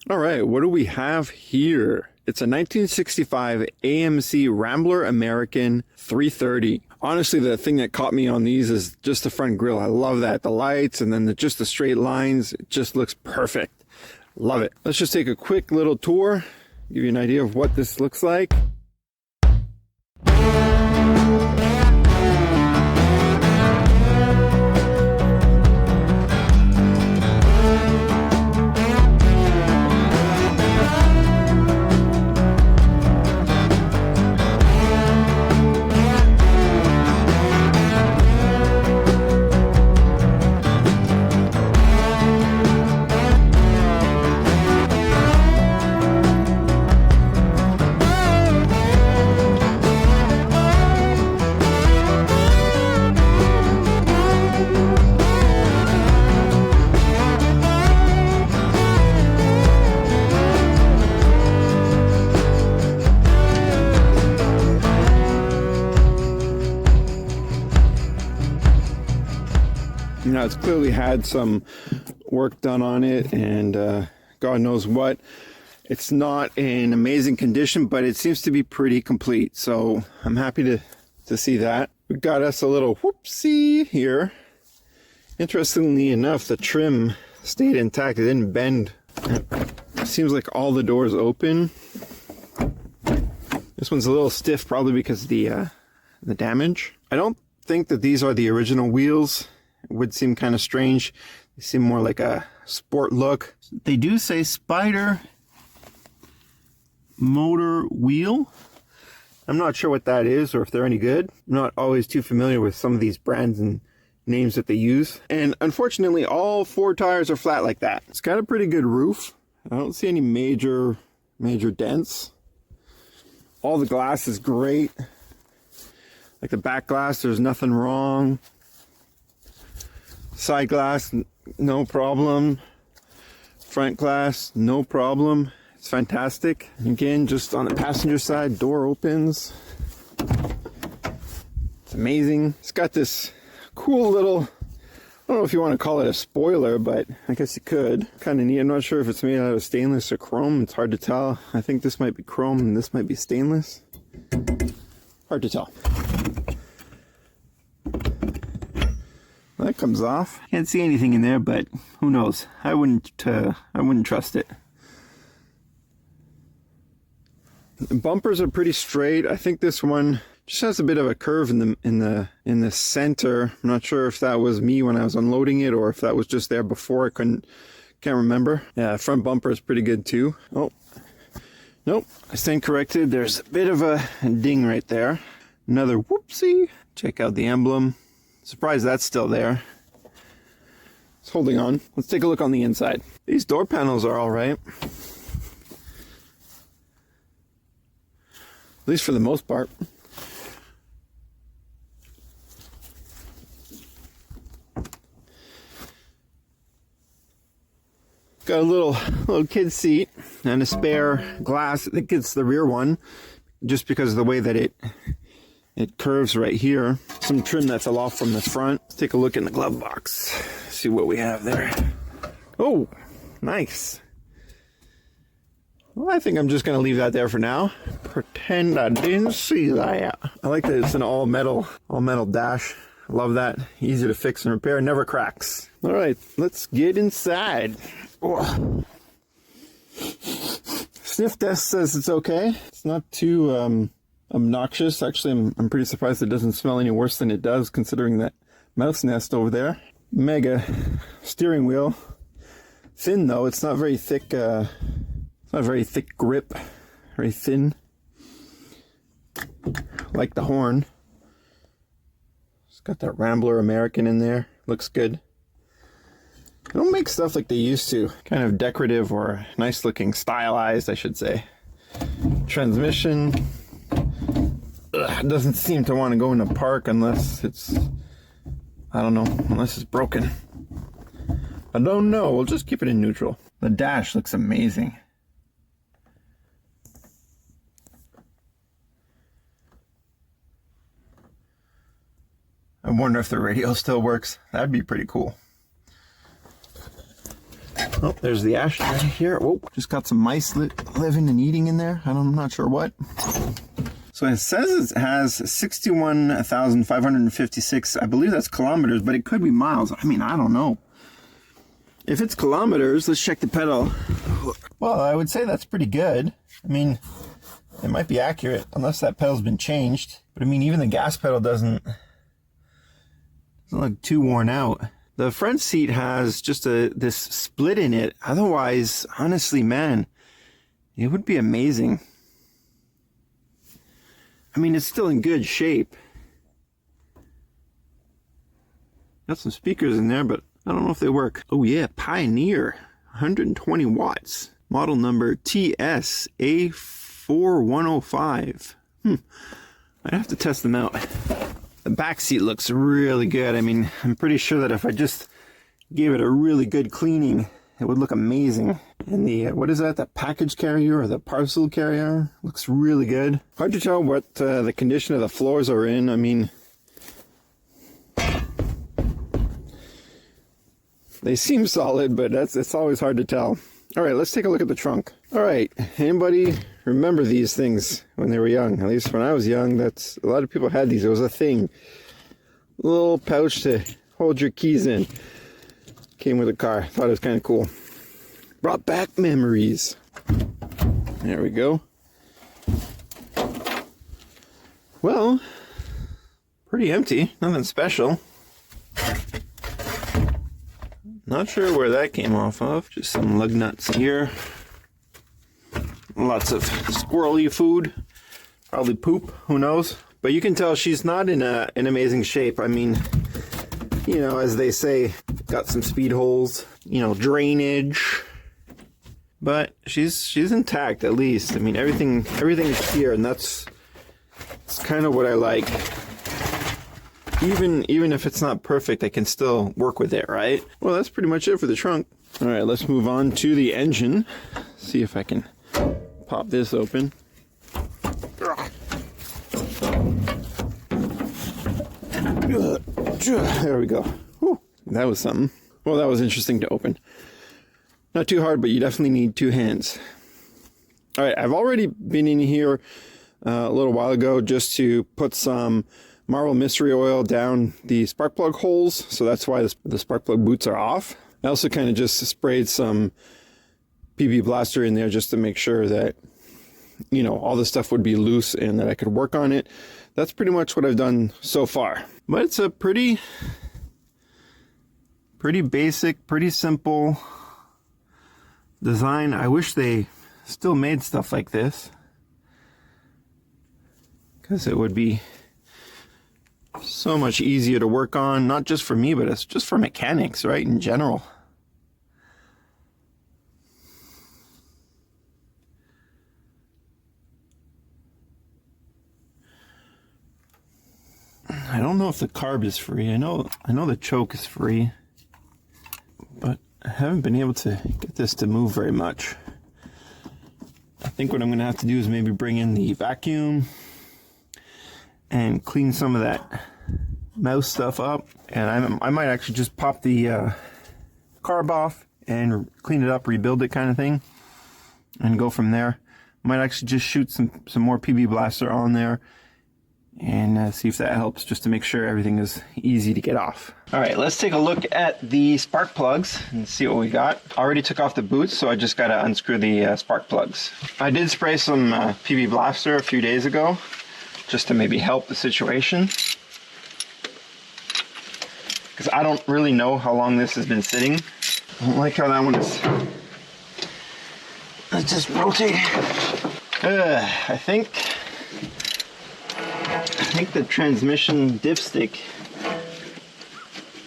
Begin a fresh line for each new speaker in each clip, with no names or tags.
All right, what do we have here? It's a 1965 AMC Rambler American 330. Honestly, the thing that caught me on these is just the front grille. I love that. The lights and then just the straight lines. It just looks perfect. Love it. Let's just take a quick little tour, give you an idea of what this looks like. You know, it's clearly had some work done on it, and God knows what. It's not in amazing condition, but it seems to be pretty complete. So I'm happy to see that. We got us a little whoopsie here. Interestingly enough, the trim stayed intact. It didn't bend. It seems like all the doors open. This one's a little stiff, probably because of the damage. I don't think that these are the original wheels. It would seem kind of strange. They seem more like a sport look. They do say Spider motor wheel. I'm not sure what that is or if they're any good. I'm not always too familiar with some of these brands and names that they use. And unfortunately, all four tires are flat like that. It's got a pretty good roof. I don't see any major dents. All the glass is great. Like the back glass, there's nothing wrong. Side glass, no problem. Front glass, no problem. It's fantastic. Again, just on the passenger side, door opens. It's amazing. It's got this cool little, I don't know if you want to call it a spoiler, but I guess you could. Kind of neat. I'm not sure if it's made out of stainless or chrome. It's hard to tell. I think this might be chrome and this might be stainless. Hard to tell. That comes off. Can't see anything in there, but who knows? I wouldn't trust it. The bumpers are pretty straight. I think this one just has a bit of a curve in the center. I'm not sure if that was me when I was unloading it or if that was just there before. Can't remember. Yeah, front bumper is pretty good too. Oh, nope. I stand corrected. There's a bit of a ding right there. Another whoopsie. Check out the emblem. Surprised that's still there. It's holding on. Let's take a look on the inside. These door panels are all right. At least for the most part. Got a little kid seat and a spare glass. I think it's the rear one, just because of the way that it curves right here. Some trim that fell off from the front. Let's take a look in the glove box. See what we have there. Oh, nice. Well, I think I'm just going to leave that there for now. Pretend I didn't see that. I like that it's an all metal dash. Love that. Easy to fix and repair. Never cracks. All right, let's get inside. Oh. Sniff test says it's okay. It's not too obnoxious. Actually, I'm pretty surprised it doesn't smell any worse than it does, considering that mouse nest over there. Mega steering wheel. Thin though. It's not very thick. It's not a very thick grip. Very thin. Like the horn. It's got that Rambler American in there. Looks good. They don't make stuff like they used to. Kind of decorative or nice looking, stylized, I should say. Transmission. Doesn't seem to want to go in a park unless it's, I don't know, unless it's broken. I don't know. We'll just keep it in neutral. The dash looks amazing. I wonder if the radio still works. That'd be pretty cool. Oh, there's the ashtray right here. Whoa, just got some mice living and eating in there. I'm not sure what. So it says it has 61,556, I believe that's kilometers, but it could be miles. I mean, I don't know. If it's kilometers, let's check the pedal. Well, I would say that's pretty good. I mean, it might be accurate, unless that pedal's been changed. But I mean, even the gas pedal doesn't look too worn out. The front seat has just this split in it. Otherwise, honestly, man, it would be amazing. I mean, it's still in good shape. Got some speakers in there, but I don't know if they work. Oh yeah, Pioneer, 120 watts. Model number TS-A4105. I'd have to test them out. The back seat looks really good. I mean, I'm pretty sure that if I just gave it a really good cleaning, it would look amazing. And the, what is that? The package carrier or the parcel carrier? Looks really good. Hard to tell what the condition of the floors are in. I mean, they seem solid, but it's always hard to tell. All right, let's take a look at the trunk. All right, anybody remember these things when they were young? At least when I was young, a lot of people had these. It was a thing. A little pouch to hold your keys in. Came with a car. Thought it was kind of cool. Brought back memories. There we go. Well, pretty empty. Nothing special. Not sure where that came off of. Just some lug nuts here. Lots of squirrely food. Probably poop. Who knows? But you can tell she's not in amazing shape. I mean, you know, as they say, got some speed holes. You know, drainage. But she's intact at least. I mean, everything's here, and that's kind of what I like. Even if it's not perfect, I can still work with it, right? Well, that's pretty much it for the trunk. All right, let's move on to the engine. See if I can pop this open. There we go. Whew, that was something. Well, that was interesting to open. Not too hard, but you definitely need two hands. All right, I've already been in here a little while ago just to put some Marvel Mystery Oil down the spark plug holes, so that's why the spark plug boots are off. I also kind of just sprayed some PB Blaster in there just to make sure that, you know, all the stuff would be loose and that I could work on it. That's pretty much what I've done so far. But it's a pretty basic, pretty simple design. I wish they still made stuff like this, because it would be so much easier to work on, not just for me, but it's just for mechanics, right, in general. I don't know if the carb is free. I know the choke is free, but I haven't been able to get this to move very much. I think what I'm going to have to do is maybe bring in the vacuum and clean some of that mouse stuff up, and I might actually just pop the carb off and clean it up, rebuild it kind of thing, and go from there. Might actually just shoot some more PB Blaster on there and see if that helps, just to make sure everything is easy to get off. All right, let's take a look at the spark plugs and see what we got. I already took off the boots, so I just got to unscrew the spark plugs. I did spray some PB Blaster a few days ago, just to maybe help the situation, because I don't really know how long this has been sitting. I don't like how that one is. Let's just rotate it. I think the transmission dipstick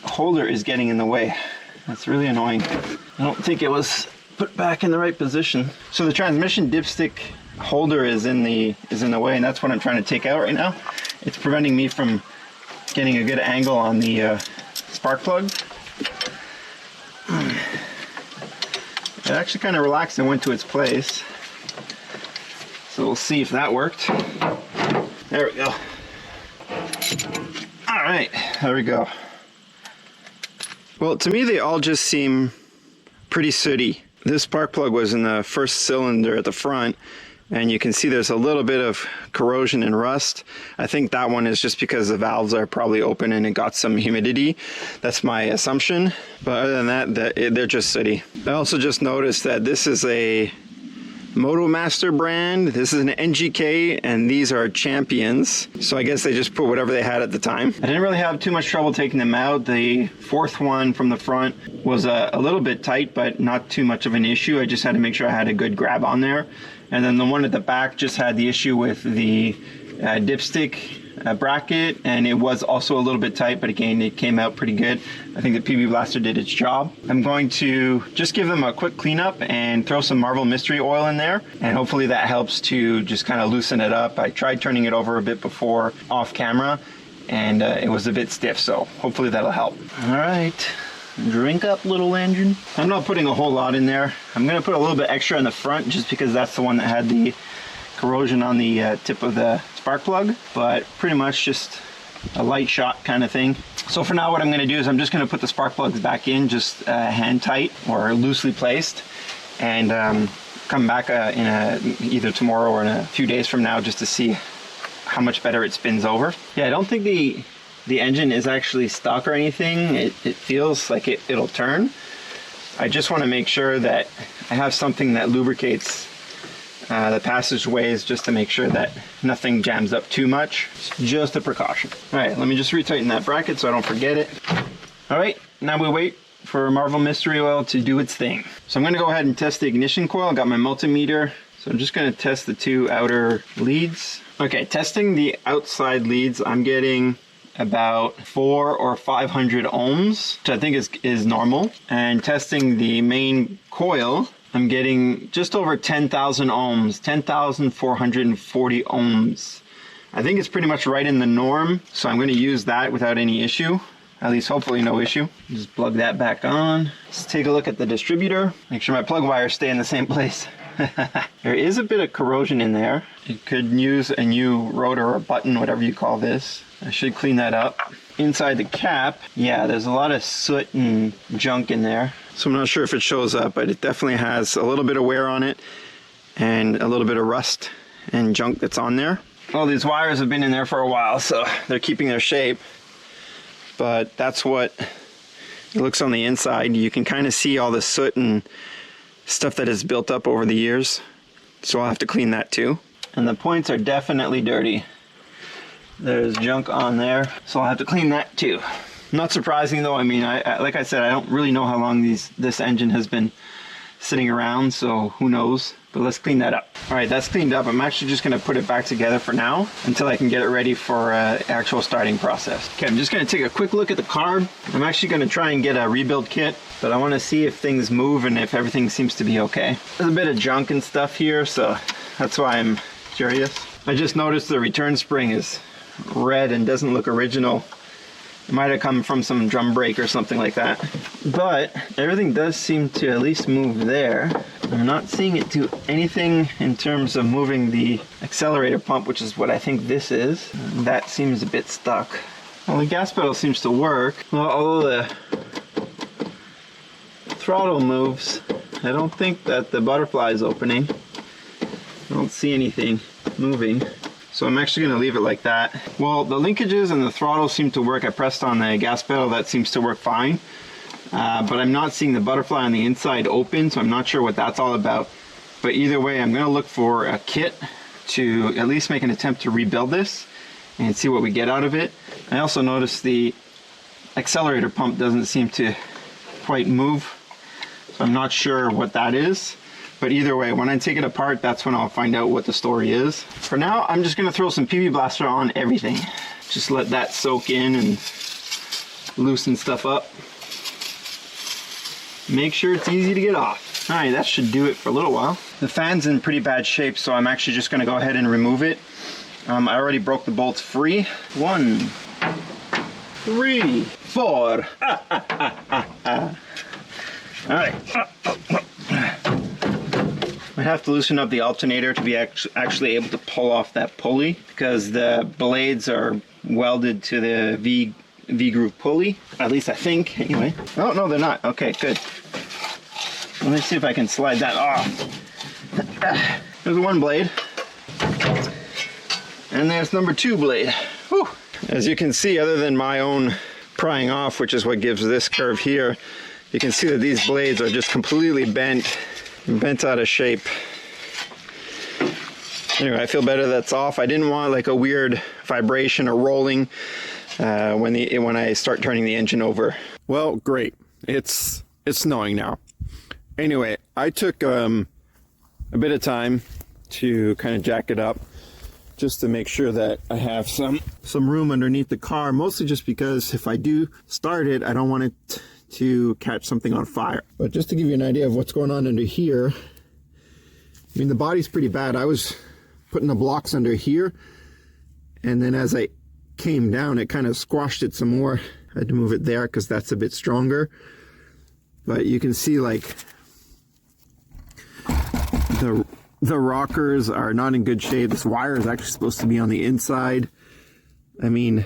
holder is getting in the way. That's really annoying. I don't think it was put back in the right position. So the transmission dipstick holder is in the way, and that's what I'm trying to take out right now. It's preventing me from getting a good angle on the spark plug. It actually kind of relaxed and went to its place. So we'll see if that worked. There we go. All right, there we go. Well, to me, they all just seem pretty sooty. This spark plug was in the first cylinder at the front, and you can see there's a little bit of corrosion and rust. I think that one is just because the valves are probably open and it got some humidity. That's my assumption. But other than that, they're just sooty. I also just noticed that this is a MotoMaster brand. This is an NGK, and these are Champions. So I guess they just put whatever they had at the time. I didn't really have too much trouble taking them out. The fourth one from the front was a little bit tight, but not too much of an issue. I just had to make sure I had a good grab on there. And then the one at the back just had the issue with the dipstick bracket, and it was also a little bit tight, but again, it came out pretty good. I think the PB Blaster did its job. I'm going to just give them a quick cleanup and throw some Marvel Mystery Oil in there, and hopefully that helps to just kind of loosen it up. I tried turning it over a bit before off camera, and it was a bit stiff, so hopefully that'll help. All right. Drink up, little engine. I'm not putting a whole lot in there. I'm gonna put a little bit extra in the front just because that's the one that had the corrosion on the tip of the spark plug, but pretty much just a light shot kind of thing. So for now, what I'm going to do is I'm just going to put the spark plugs back in, just hand tight or loosely placed, and come back either tomorrow or in a few days from now just to see how much better it spins over. Yeah, I don't think the engine is actually stuck or anything. It feels like it'll turn. I just want to make sure that I have something that lubricates the passageways just to make sure that nothing jams up too much. Just a precaution. All right, let me just retighten that bracket so I don't forget it. All right, now we wait for Marvel Mystery Oil to do its thing. So I'm gonna go ahead and test the ignition coil. I got my multimeter. So I'm just gonna test the two outer leads. Okay, testing the outside leads, I'm getting about 400 or 500 ohms, which I think is normal. And testing the main coil, I'm getting just over 10,000 ohms, 10,440 ohms. I think it's pretty much right in the norm, so I'm going to use that without any issue. At least hopefully no issue. Just plug that back on. Let's take a look at the distributor. Make sure my plug wires stay in the same place. There is a bit of corrosion in there. It could use a new rotor or button, whatever you call this. I should clean that up. Inside the cap, yeah, there's a lot of soot and junk in there. So I'm not sure if it shows up, but it definitely has a little bit of wear on it and a little bit of rust and junk that's on there. Well, these wires have been in there for a while, so they're keeping their shape. But that's what it looks on the inside. You can kind of see all the soot and stuff that has built up over the years. So I'll have to clean that too. And the points are definitely dirty. There's junk on there, so I'll have to clean that too. Not surprising though. I mean, like I said, I don't really know how long this engine has been sitting around, so who knows. But let's clean that up. All right, that's cleaned up. I'm actually just gonna put it back together for now until I can get it ready for actual starting process. Okay, I'm just gonna take a quick look at the carb. I'm actually gonna try and get a rebuild kit, but I wanna see if things move and if everything seems to be okay. There's a bit of junk and stuff here, so that's why I'm curious. I just noticed the return spring is red and doesn't look original. It might have come from some drum brake or something like that. But everything does seem to at least move there. I'm not seeing it do anything in terms of moving the accelerator pump, which is what I think this is. That seems a bit stuck. Well, the gas pedal seems to work. Well, although the throttle moves, I don't think that the butterfly is opening. I don't see anything moving. So I'm actually going to leave it like that. Well, the linkages and the throttle seem to work. I pressed on the gas pedal, that seems to work fine. But I'm not seeing the butterfly on the inside open, so I'm not sure what that's all about. But either way, I'm going to look for a kit to at least make an attempt to rebuild this and see what we get out of it. I also noticed the accelerator pump doesn't seem to quite move, so I'm not sure what that is. But either way, when I take it apart, that's when I'll find out what the story is. For now, I'm just gonna throw some PB Blaster on everything. Just let that soak in and loosen stuff up. Make sure it's easy to get off. All right, that should do it for a little while. The fan's in pretty bad shape, so I'm actually just gonna go ahead and remove it. I already broke the bolts free. 1, 3, 4. All right. I have to loosen up the alternator to be actually able to pull off that pulley, because the blades are welded to the V-groove pulley. At least I think, anyway. Oh, no, they're not. Okay, good. Let me see if I can slide that off. There's one blade. And there's number 2 blade. Whew. As you can see, other than my own prying off, which is what gives this curve here, you can see that these blades are just completely bent out of shape. Anyway, I feel better that's off. I didn't want like a weird vibration or rolling when I start turning the engine over. Well, great. It's snowing now. Anyway, I took a bit of time to kind of jack it up, just to make sure that I have some room underneath the car, mostly just because if I do start it, I don't want it to catch something on fire. But just to give you an idea of what's going on under here, I mean, the body's pretty bad. I was putting the blocks under here, and then as I came down, it kind of squashed it some more. I had to move it there because that's a bit stronger. But you can see like the rockers are not in good shape. This wire is actually supposed to be on the inside. I mean,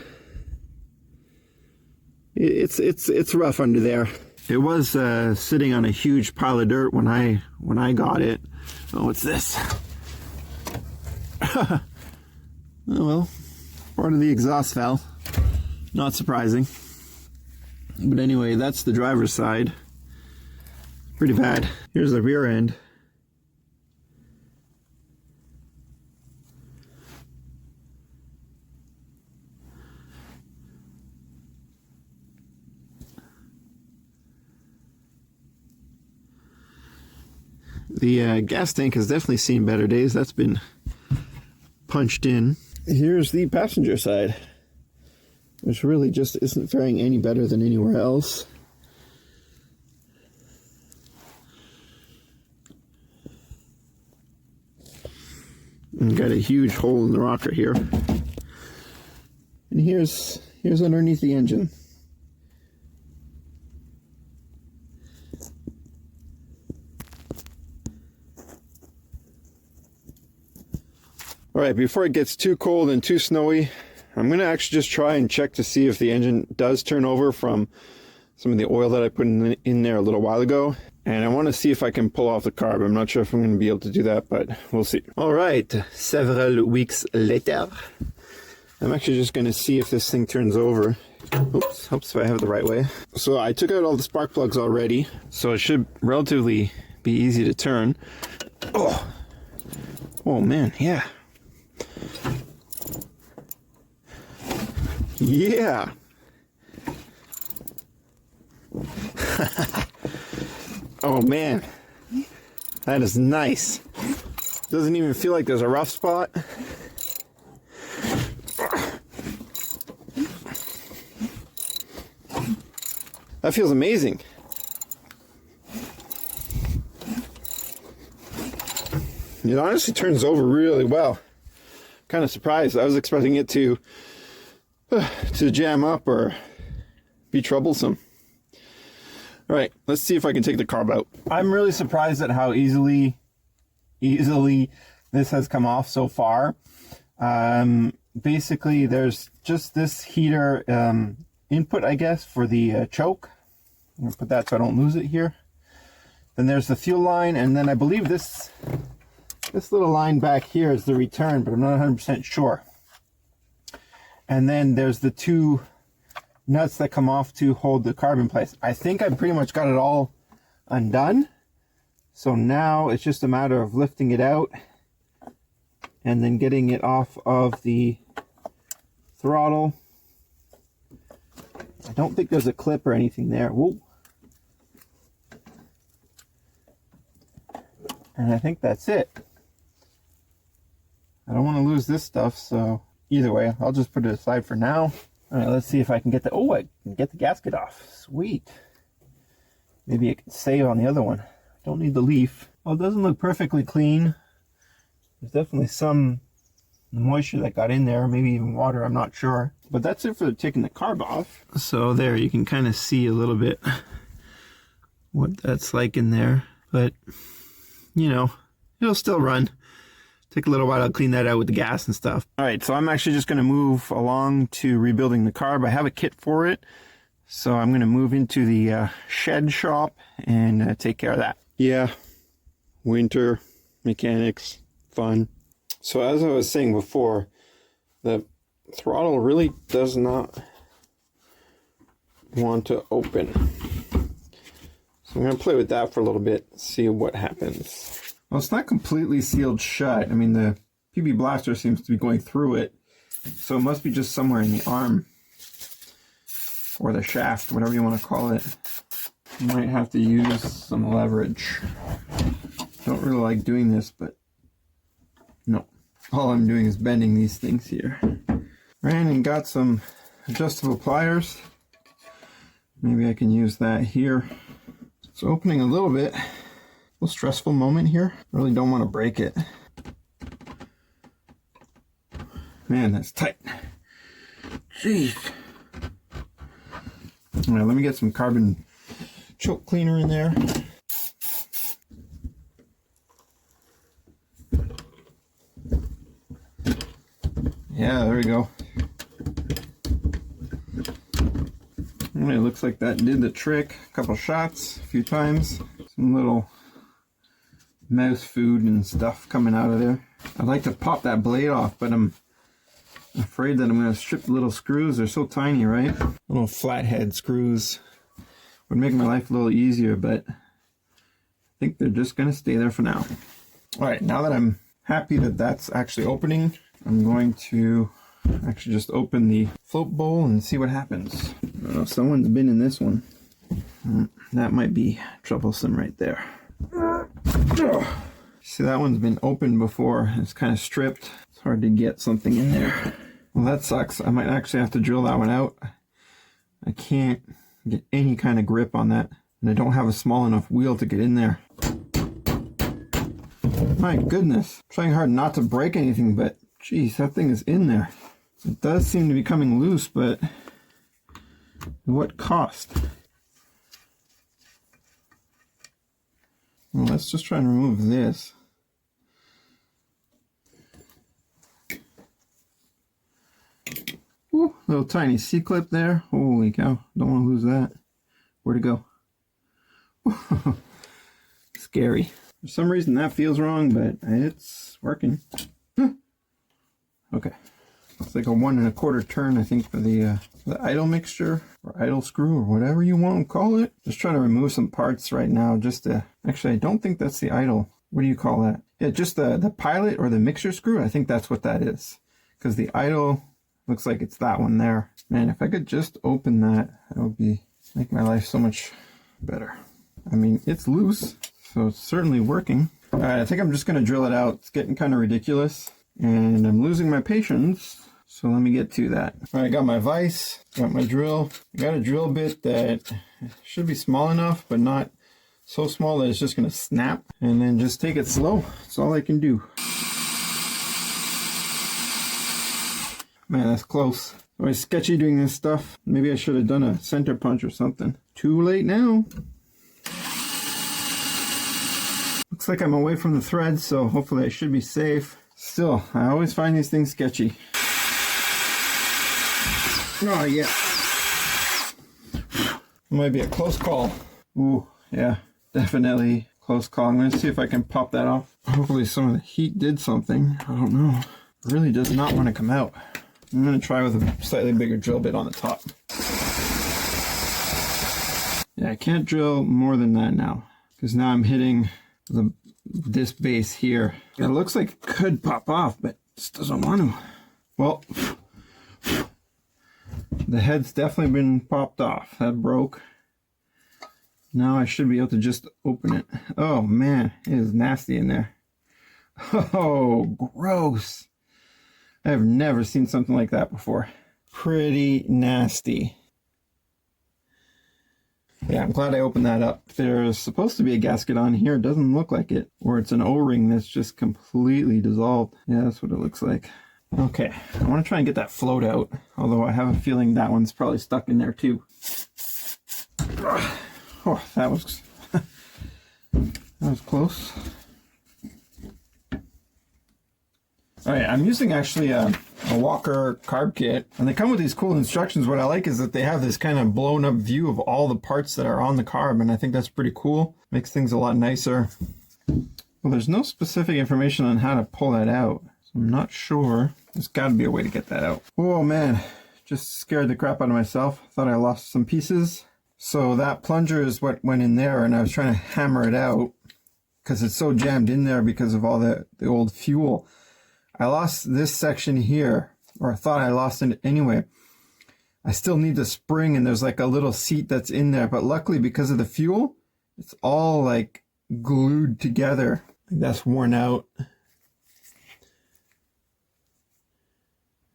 it's rough under there. It was sitting on a huge pile of dirt when I got it. Oh, what's this? Oh well, part of the exhaust valve. Not surprising. But anyway, that's the driver's side. Pretty bad. Here's the rear end. The gas tank has definitely seen better days. That's been punched in. Here's the passenger side, which really just isn't faring any better than anywhere else. And got a huge hole in the rocker here. And here's underneath the engine. Alright, before it gets too cold and too snowy, I'm going to actually just try and check to see if the engine does turn over from some of the oil that I put in there a little while ago. And I want to see if I can pull off the carb. I'm not sure if I'm going to be able to do that, but we'll see. Alright, several weeks later. I'm actually just going to see if this thing turns over. Oops, hopes if I have it the right way. So I took out all the spark plugs already, so it should relatively be easy to turn. Oh man, yeah. Yeah. Oh man, that is nice. Doesn't even feel like there's a rough spot. That feels amazing. It honestly turns over really well. Kind of surprised. I was expecting it to jam up or be troublesome. All right, let's see if I can take the carb out. I'm really surprised at how easily this has come off so far. Basically, there's just this heater input, I guess, for the choke. I'm gonna put that so I don't lose it here. Then there's the fuel line, and then I believe this little line back here is the return, but I'm not 100% sure. And then there's the 2 nuts that come off to hold the carb in place. I think I pretty much got it all undone. So now it's just a matter of lifting it out and then getting it off of the throttle. I don't think there's a clip or anything there. Whoa. And I think that's it. I don't want to lose this stuff, so either way, I'll just put it aside for now. All right, let's see if I can get I can get the gasket off. Sweet. Maybe it can save on the other one. Don't need the leaf. Well, it doesn't look perfectly clean. There's definitely some moisture that got in there, maybe even water, I'm not sure. But that's it for taking the carb off. So there, you can kind of see a little bit what that's like in there. But, you know, it'll still run. Take a little while to clean that out with the gas and stuff. All right, so I'm actually just going to move along to rebuilding the carb. I have a kit for it, so I'm going to move into the shed shop and take care of that. Yeah, winter, mechanics, fun. So as I was saying before, the throttle really does not want to open. So I'm going to play with that for a little bit, see what happens. Well, it's not completely sealed shut. I mean, the PB blaster seems to be going through it, so it must be just somewhere in the arm or the shaft, whatever you want to call it. You might have to use some leverage. Don't really like doing this, but no. All I'm doing is bending these things here. Ran and got some adjustable pliers. Maybe I can use that here. It's opening a little bit. A little stressful moment here. Really don't want to break it. Man, that's tight. Jeez. All right, let me get some carbon choke cleaner in there. Yeah, there we go. And it looks like that did the trick. A couple shots, a few times. Some little mouse food and stuff coming out of there. I'd like to pop that blade off, but I'm afraid that I'm going to strip the little screws. They're so tiny, right? Little flathead screws. Would make my life a little easier, but I think they're just going to stay there for now. Alright, now that I'm happy that that's actually opening, I'm going to actually just open the float bowl and see what happens. Oh, someone's been in this one. That might be troublesome right there. See, that one's been opened before. It's kind of stripped. It's hard to get something in there. Well, that sucks. I might actually have to drill that one out. I can't get any kind of grip on that, and I don't have a small enough wheel to get in there. My goodness. I'm trying hard not to break anything, but geez, that thing is in there. It does seem to be coming loose, but at what cost? Well, let's just try and remove this. Ooh, little tiny C-clip there. Holy cow, don't want to lose that. Where'd it go? Scary. For some reason that feels wrong, but it's working. Okay. It's like a 1 1/4 turn, I think, for the idle mixture or idle screw or whatever you want to call it. Just trying to remove some parts right now just to... Actually, I don't think that's the idle. What do you call that? Yeah, just the pilot or the mixture screw. I think that's what that is. Because the idle looks like it's that one there. Man, if I could just open that, that would make my life so much better. I mean, it's loose, so it's certainly working. All right, I think I'm just going to drill it out. It's getting kind of ridiculous, and I'm losing my patience. So let me get to that. All right, I got my vise, got my drill. I got a drill bit that should be small enough, but not so small that it's just going to snap. And then just take it slow. That's all I can do. Man, that's close. Always sketchy doing this stuff. Maybe I should have done a center punch or something. Too late now. Looks like I'm away from the thread, so hopefully I should be safe. Still, I always find these things sketchy. Oh, yeah. Might be a close call. Ooh, yeah, definitely close call. I'm going to see if I can pop that off. Hopefully some of the heat did something. I don't know. It really does not want to come out. I'm going to try with a slightly bigger drill bit on the top. Yeah, I can't drill more than that now, because now I'm hitting this base here. It looks like it could pop off, but it just doesn't want to. Well, the head's definitely been popped off. That broke. Now I should be able to just open it. Oh man, it is nasty in there. Oh, gross. I have never seen something like that before. Pretty nasty. Yeah, I'm glad I opened that up. There's supposed to be a gasket on here. It doesn't look like it. Or it's an O-ring that's just completely dissolved. Yeah, that's what it looks like. Okay, I want to try and get that float out. Although I have a feeling that one's probably stuck in there too. Oh, that was close. All right, I'm using actually a a Walker carb kit, and they come with these cool instructions. What I like is that they have this kind of blown up view of all the parts that are on the carb, and I think that's pretty cool. Makes things a lot nicer. Well, there's no specific information on how to pull that out, so I'm not sure. There's got to be a way to get that out. Oh man, just scared the crap out of myself. Thought I lost some pieces. So that plunger is what went in there, and I was trying to hammer it out because it's so jammed in there because of all the old fuel. I lost this section here, or I thought I lost it anyway. I still need the spring, and there's like a little seat that's in there, but luckily because of the fuel, it's all like glued together. That's worn out.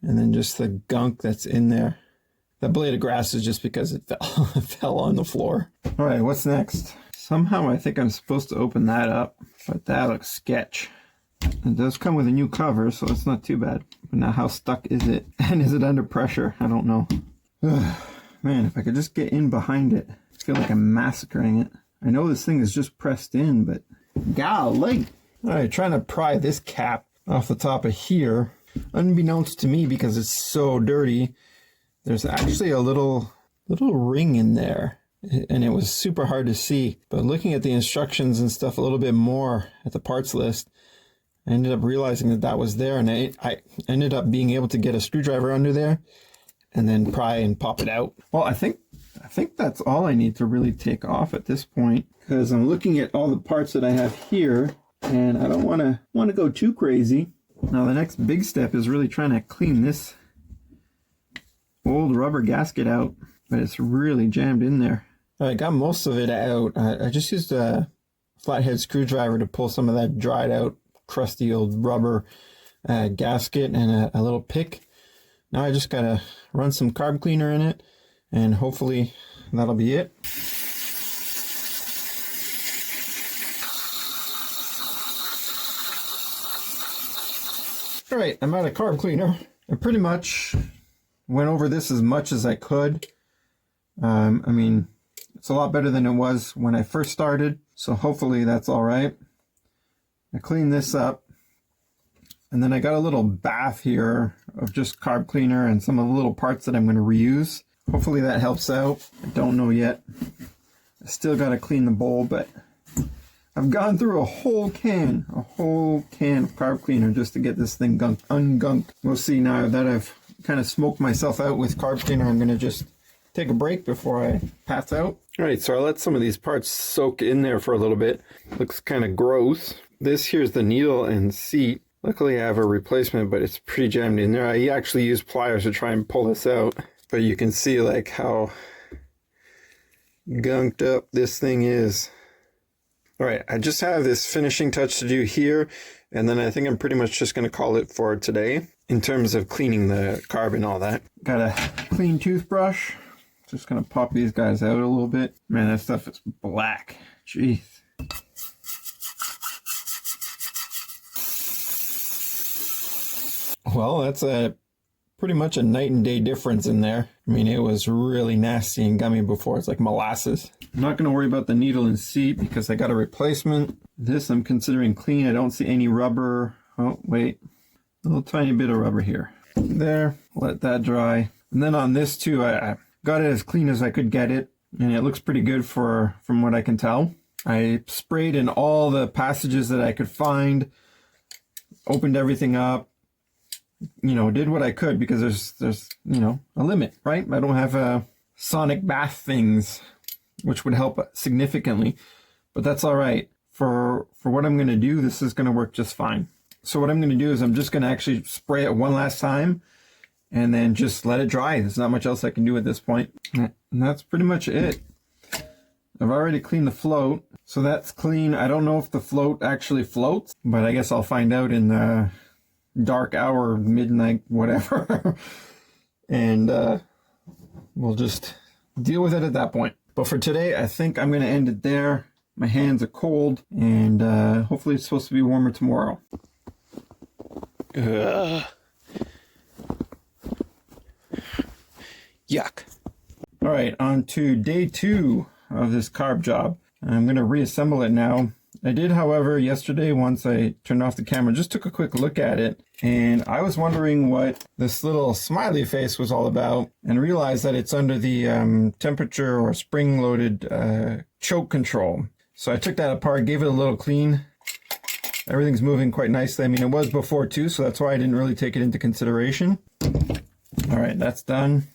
And then just the gunk that's in there. That blade of grass is just because it fell, it fell on the floor. All right, what's next? Somehow I think I'm supposed to open that up, but that looks sketch. It does come with a new cover, so it's not too bad. But now how stuck is it? And is it under pressure? I don't know. Man, if I could just get in behind it. I feel like I'm massacring it. I know this thing is just pressed in, but golly. All right, trying to pry this cap off the top of here. Unbeknownst to me, because it's so dirty, there's actually a little ring in there. And it was super hard to see. But looking at the instructions and stuff a little bit more at the parts list, I ended up realizing that that was there, and I ended up being able to get a screwdriver under there and then pry and pop it out. Well, I think that's all I need to really take off at this point, because I'm looking at all the parts that I have here, and I don't want to go too crazy. Now the next big step is really trying to clean this old rubber gasket out, but it's really jammed in there. I got most of it out. I just used a flathead screwdriver to pull some of that dried out crusty old rubber gasket and a little pick. Now I just gotta run some carb cleaner in it, and hopefully that'll be it. All right, I'm out of carb cleaner. I pretty much went over this as much as I could. I mean, it's a lot better than it was when I first started, so hopefully that's all right. I cleaned this up, and then I got a little bath here of just carb cleaner and some of the little parts that I'm going to reuse. Hopefully that helps out. I don't know yet. I still got to clean the bowl, but I've gone through a whole can of carb cleaner just to get this thing ungunked. We'll see now that I've kind of smoked myself out with carb cleaner. I'm going to just take a break before I pass out. All right, so I let some of these parts soak in there for a little bit. Looks kind of gross. This here's the needle and seat. Luckily I have a replacement, but it's pretty jammed in there. I actually used pliers to try and pull this out, but you can see like how gunked up this thing is. All right, I just have this finishing touch to do here, and then I think I'm pretty much just going to call it for today in terms of cleaning the carb and all that. Got a clean toothbrush. Just going to pop these guys out a little bit. Man, that stuff is black. Jeez. Well, that's pretty much a night and day difference in there. I mean, it was really nasty and gummy before. It's like molasses. I'm not going to worry about the needle and seat because I got a replacement. This I'm considering clean. I don't see any rubber. Oh, wait. A little tiny bit of rubber here. There. Let that dry. And then on this too, I got it as clean as I could get it. And it looks pretty good from what I can tell. I sprayed in all the passages that I could find. Opened everything up. You know, did what I could because there's you know, a limit, right? I don't have sonic bath things, which would help significantly, but that's all right. For what I'm going to do, this is going to work just fine. So what I'm going to do is I'm just going to actually spray it one last time and then just let it dry. There's not much else I can do at this point. And that's pretty much it. I've already cleaned the float, so that's clean. I don't know if the float actually floats, but I guess I'll find out in the dark hour, midnight, whatever. And we'll just deal with it at that point. But for today, I think I'm going to end it there. My hands are cold, and hopefully it's supposed to be warmer tomorrow. Yuck. All right, on to day 2 of this carb job. I'm going to reassemble it now. I did, however, yesterday, once I turned off the camera, just took a quick look at it, and I was wondering what this little smiley face was all about, and realized that it's under the temperature or spring-loaded choke control. So I took that apart, gave it a little clean. Everything's moving quite nicely. I mean, it was before too, so that's why I didn't really take it into consideration. All right, that's done.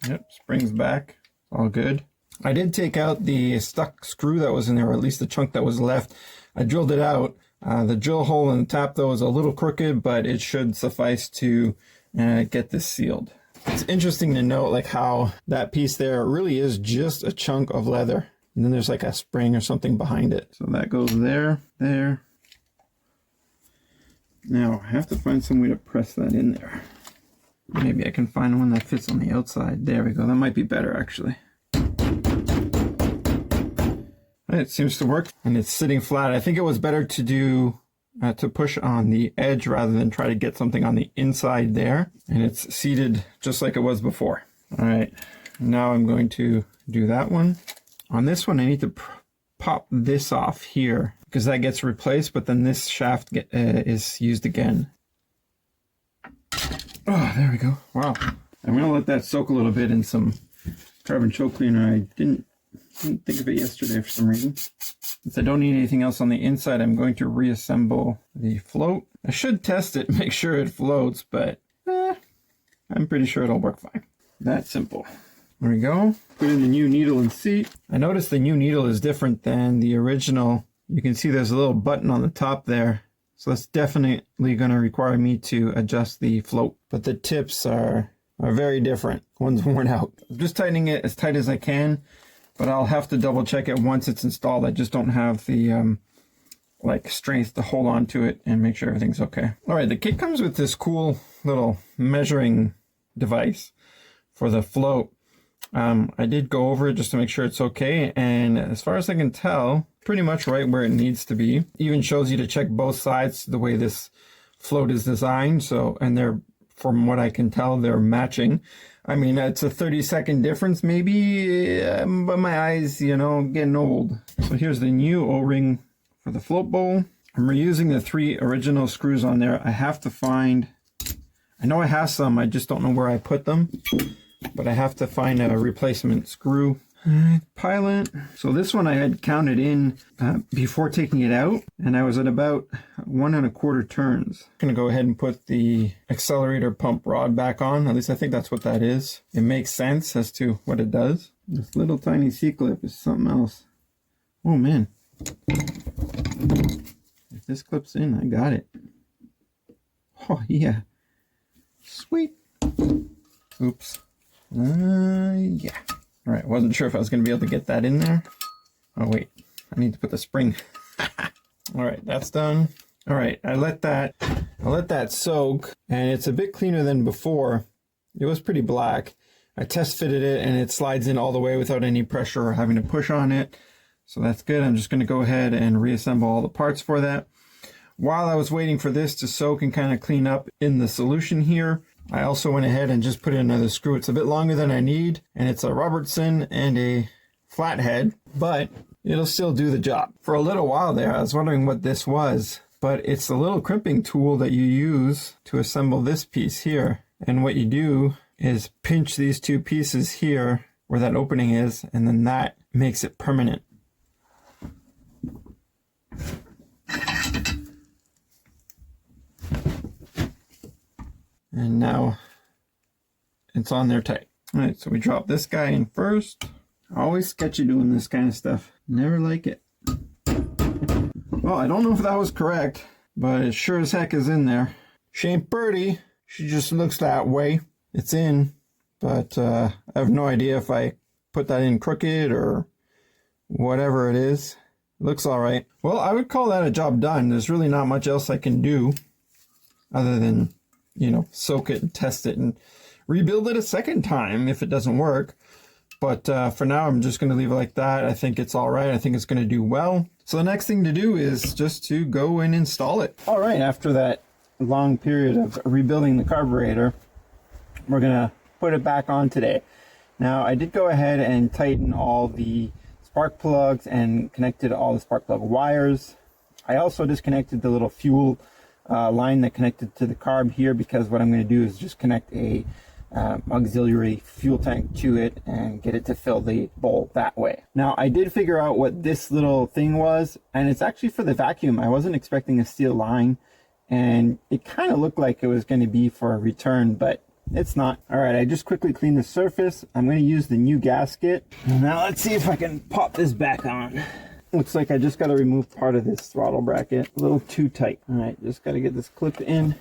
Yep, spring's back. All good. I did take out the stuck screw that was in there, or at least the chunk that was left. I drilled it out. The drill hole in the top, though, is a little crooked, but it should suffice to get this sealed. It's interesting to note like how that piece there really is just a chunk of leather. And then there's like a spring or something behind it. So that goes there, there. Now I have to find some way to press that in there. Maybe I can find one that fits on the outside. There we go. That might be better, actually. It seems to work, and it's sitting flat. I think it was better to do to push on the edge rather than try to get something on the inside there. And it's seated just like it was before. All right, now I'm going to do that one. On this one, I need to pop this off here because that gets replaced, but then this shaft is used again. Oh, there we go. Wow. I'm going to let that soak a little bit in some carbon choke cleaner. I didn't think of it yesterday for some reason. Since I don't need anything else on the inside, I'm going to reassemble the float. I should test it, make sure it floats, but I'm pretty sure it'll work fine. That simple. There we go. Put in the new needle and seat. I noticed the new needle is different than the original. You can see there's a little button on the top there. So that's definitely going to require me to adjust the float. But the tips are very different. One's worn out. I'm just tightening it as tight as I can, but I'll have to double check it once it's installed. I just don't have the like strength to hold on to it and make sure everything's okay. All right, the kit comes with this cool little measuring device for the float. I did go over it just to make sure it's okay, and as far as I can tell, pretty much right where it needs to be. Even shows you to check both sides the way this float is designed. So, and they're, from what I can tell, they're matching. I mean, it's a 30-second difference maybe, but my eyes, you know, getting old. So here's the new O-ring for the float bowl. I'm reusing the 3 original screws on there. I have to find, I know I have some, I just don't know where I put them, but I have to find a replacement screw. Pilot. So this one I had counted in before taking it out, and I was at about 1 1/4 turns. I'm gonna go ahead and put the accelerator pump rod back on. At least I think that's what that is. It makes sense as to what it does. This little tiny C-clip is something else. Oh man. If this clips in, I got it. Oh yeah. Sweet. Oops. Yeah. All right, wasn't sure if I was going to be able to get that in there. Oh wait, I need to put the spring. All right, that's done. All right, I let that soak, and it's a bit cleaner than before. It was pretty black. I test fitted it, and it slides in all the way without any pressure or having to push on it. So that's good. I'm just going to go ahead and reassemble all the parts for that. While I was waiting for this to soak and kind of clean up in the solution here, I also went ahead and just put in another screw. It's a bit longer than I need, and it's a Robertson and a flathead, but it'll still do the job. For a little while there, I was wondering what this was, but it's a little crimping tool that you use to assemble this piece here. And what you do is pinch these 2 pieces here where that opening is, and then that makes it permanent. And now it's on there tight. All right, so we drop this guy in first. Always sketchy doing this kind of stuff. Never like it. Well, I don't know if that was correct, but it sure as heck is in there. She ain't pretty. She just looks that way. It's in, but I have no idea if I put that in crooked or whatever it is. It looks all right. Well, I would call that a job done. There's really not much else I can do other than, you know, soak it and test it and rebuild it a second time if it doesn't work. But for now, I'm just going to leave it like that. I think it's all right. I think it's going to do well. So the next thing to do is just to go and install it. All right, after that long period of rebuilding the carburetor, we're going to put it back on today. Now, I did go ahead and tighten all the spark plugs and connected all the spark plug wires. I also disconnected the little fuel line that connected to the carb here, because what I'm going to do is just connect a auxiliary fuel tank to it and get it to fill the bowl that way. Now, I did figure out what this little thing was, and it's actually for the vacuum. I wasn't expecting a steel line, and it kind of looked like it was going to be for a return, but it's not. All right, I just quickly cleaned the surface. I'm going to use the new gasket. Now let's see if I can pop this back on. Looks like I just got to remove part of this throttle bracket. A little too tight. All right, just got to get this clip in,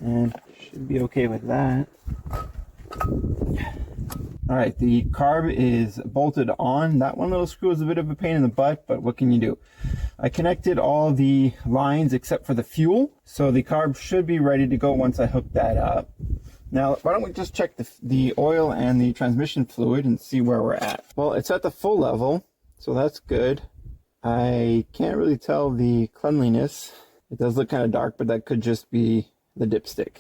and should be okay with that. All right, the carb is bolted on. That one little screw is a bit of a pain in the butt, but what can you do? I connected all the lines except for the fuel, so the carb should be ready to go once I hook that up. Now, why don't we just check the oil and the transmission fluid and see where we're at. Well, it's at the full level, so that's good. I can't really tell the cleanliness. It does look kind of dark, but that could just be the dipstick.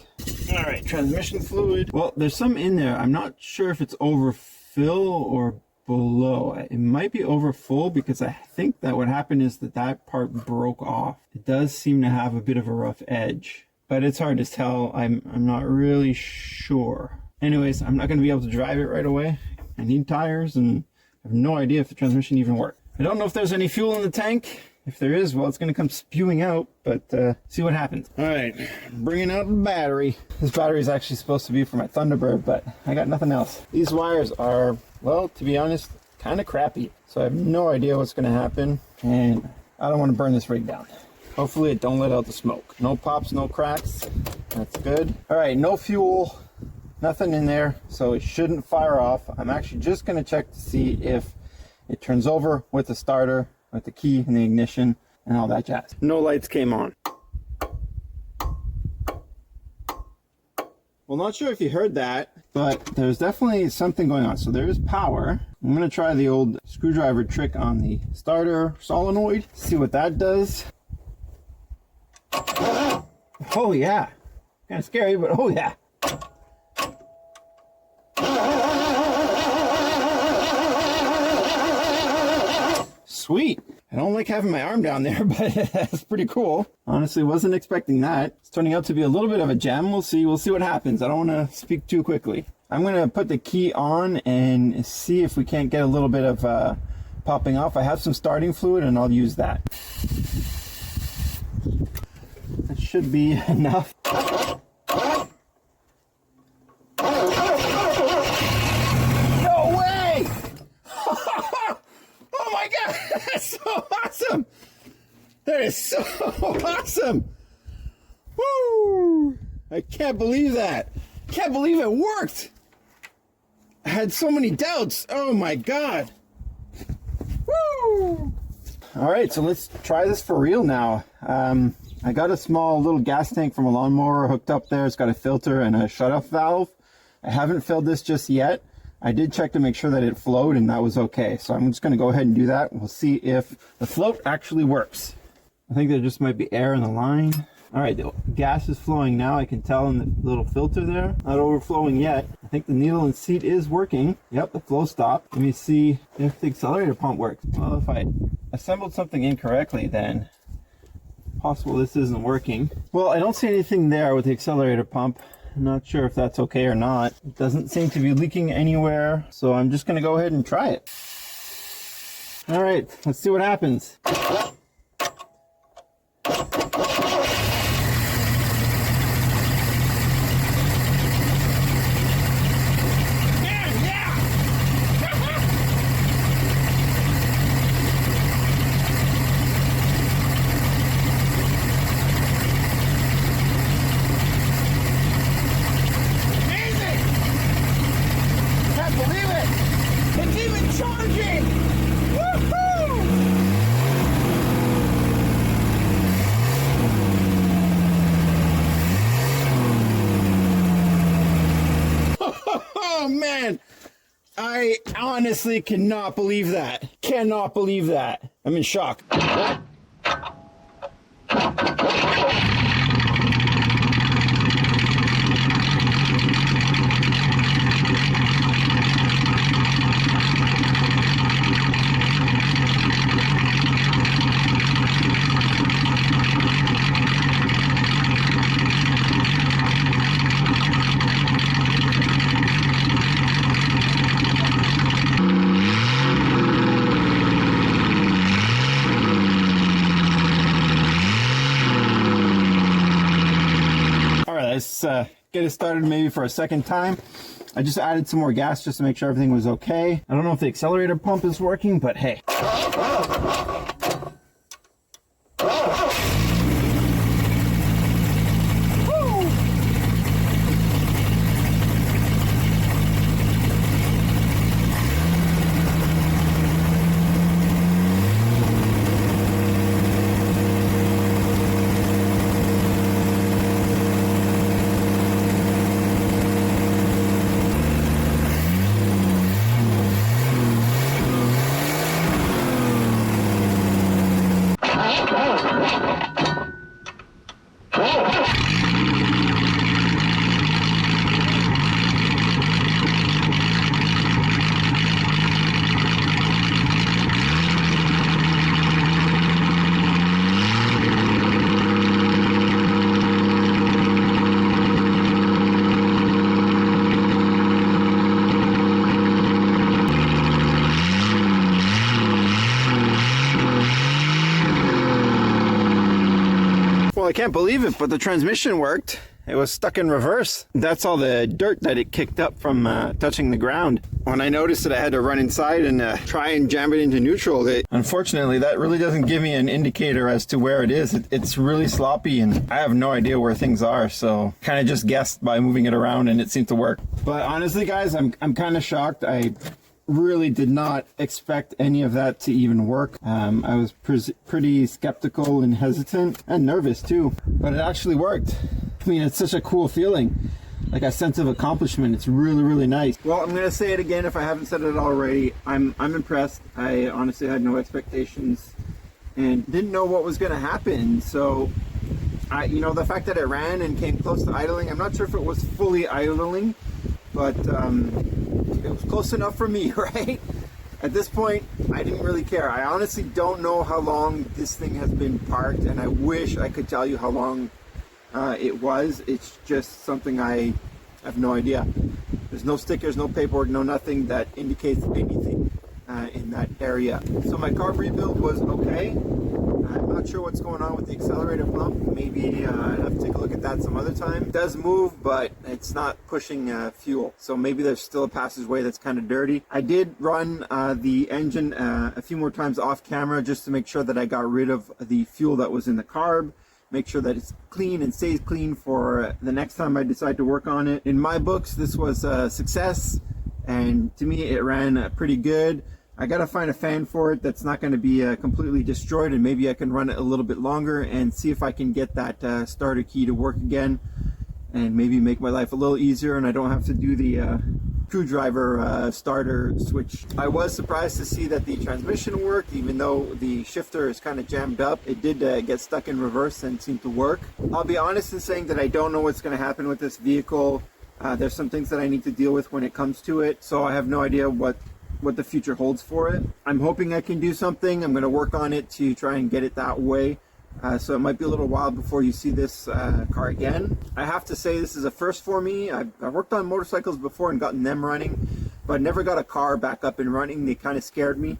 All right, transmission fluid. Well, there's some in there. I'm not sure if it's overfill or below. It might be over full, because I think that what happened is that part broke off. It does seem to have a bit of a rough edge, but it's hard to tell. I'm not really sure. Anyways, I'm not going to be able to drive it right away. I need tires, and I have no idea if the transmission even works. I don't know if there's any fuel in the tank. If there is, well, it's going to come spewing out, but see what happens. All right, bringing out the battery. This battery is actually supposed to be for my Thunderbird, but I got nothing else. These wires are, well, to be honest, kind of crappy. So I have no idea what's going to happen, and I don't want to burn this rig down. Hopefully it don't let out the smoke. No pops, no cracks. That's good. All right, no fuel, nothing in there, so it shouldn't fire off. I'm actually just going to check to see if it turns over with the starter, with the key and the ignition and all that jazz. No lights came on. Well, not sure if you heard that, but there's definitely something going on. So there is power. I'm going to try the old screwdriver trick on the starter solenoid, see what that does. Oh yeah, kind of scary, but oh yeah. Sweet. I don't like having my arm down there, but that's pretty cool. Honestly, wasn't expecting that. It's turning out to be a little bit of a gem. We'll see what happens. I don't want to speak too quickly. I'm going to put the key on and see if we can't get a little bit of popping off. I have some starting fluid, and I'll use that. That should be enough. No way! Oh my God, that's so awesome! That is so awesome! Woo! I can't believe that. Can't believe it worked. I had so many doubts. Oh my God. Woo! All right, so let's try this for real now. I got a small little gas tank from a lawnmower hooked up there. It's got a filter and a shutoff valve. I haven't filled this just yet. I did check to make sure that it flowed, and that was okay. So I'm just going to go ahead and do that. We'll see if the float actually works. I think there just might be air in the line. All right, the gas is flowing now. I can tell in the little filter there. Not overflowing yet. I think the needle and seat is working. Yep, the flow stopped. Let me see if the accelerator pump works. Well, if I assembled something incorrectly, then possible this isn't working. Well, I don't see anything there with the accelerator pump. I'm not sure if that's okay or not. It doesn't seem to be leaking anywhere, so I'm just going to go ahead and try it. All right, let's see what happens. Oh man, I honestly cannot believe that. Cannot believe that. I'm in shock. let's get it started maybe for a second time. I just added some more gas just to make sure everything was okay. I don't know if the accelerator pump is working, but hey. Well, I can't believe it, but the transmission worked. It was stuck in reverse. That's all the dirt that it kicked up from touching the ground. When I noticed it, I had to run inside and try and jam it into neutral. Unfortunately, that really doesn't give me an indicator as to where it is. It's really sloppy and I have no idea where things are. So kind of just guessed by moving it around and it seemed to work. But honestly, guys, I'm kind of shocked. I really did not expect any of that to even work. I was pretty skeptical and hesitant and nervous too, but it actually worked. I mean, it's such a cool feeling, like a sense of accomplishment. It's really, really nice. Well, I'm gonna say it again if I haven't said it already. I'm impressed. I honestly had no expectations and didn't know what was gonna happen. So, the fact that it ran and came close to idling, I'm not sure if it was fully idling, but it was close enough for me, right? At this point, I didn't really care. I honestly don't know how long this thing has been parked, and I wish I could tell you how long it was. It's just something I have no idea. There's no stickers, no paperwork, no nothing that indicates anything in that area. So my carb rebuild was okay. I'm not sure what's going on with the accelerator pump. Maybe I'll have to take a look at that some other time. It does move, but it's not pushing fuel. So maybe there's still a passageway that's kind of dirty. I did run the engine a few more times off camera just to make sure that I got rid of the fuel that was in the carb. Make sure that it's clean and stays clean for the next time I decide to work on it. In my books, this was a success, and to me, it ran pretty good. I gotta find a fan for it that's not gonna be completely destroyed, and maybe I can run it a little bit longer and see if I can get that starter key to work again, and maybe make my life a little easier and I don't have to do the screwdriver starter switch. I was surprised to see that the transmission worked, even though the shifter is kind of jammed up. It did get stuck in reverse and seemed to work. I'll be honest in saying that I don't know what's going to happen with this vehicle. There's some things that I need to deal with when it comes to it, so I have no idea what the future holds for it. I'm hoping I can do something. I'm going to work on it to try and get it that way. So it might be a little while before you see this car again. I have to say this is a first for me. I've worked on motorcycles before and gotten them running, but never got a car back up and running. They kind of scared me.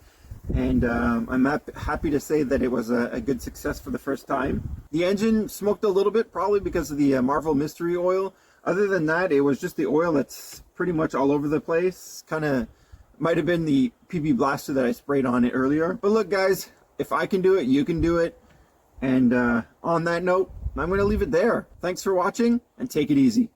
And I'm happy to say that it was a good success for the first time. The engine smoked a little bit, probably because of the Marvel Mystery Oil. Other than that, it was just the oil that's pretty much all over the place. Kind of might have been the PB Blaster that I sprayed on it earlier. But look, guys, if I can do it, you can do it. And on that note, I'm going to leave it there. Thanks for watching, and take it easy.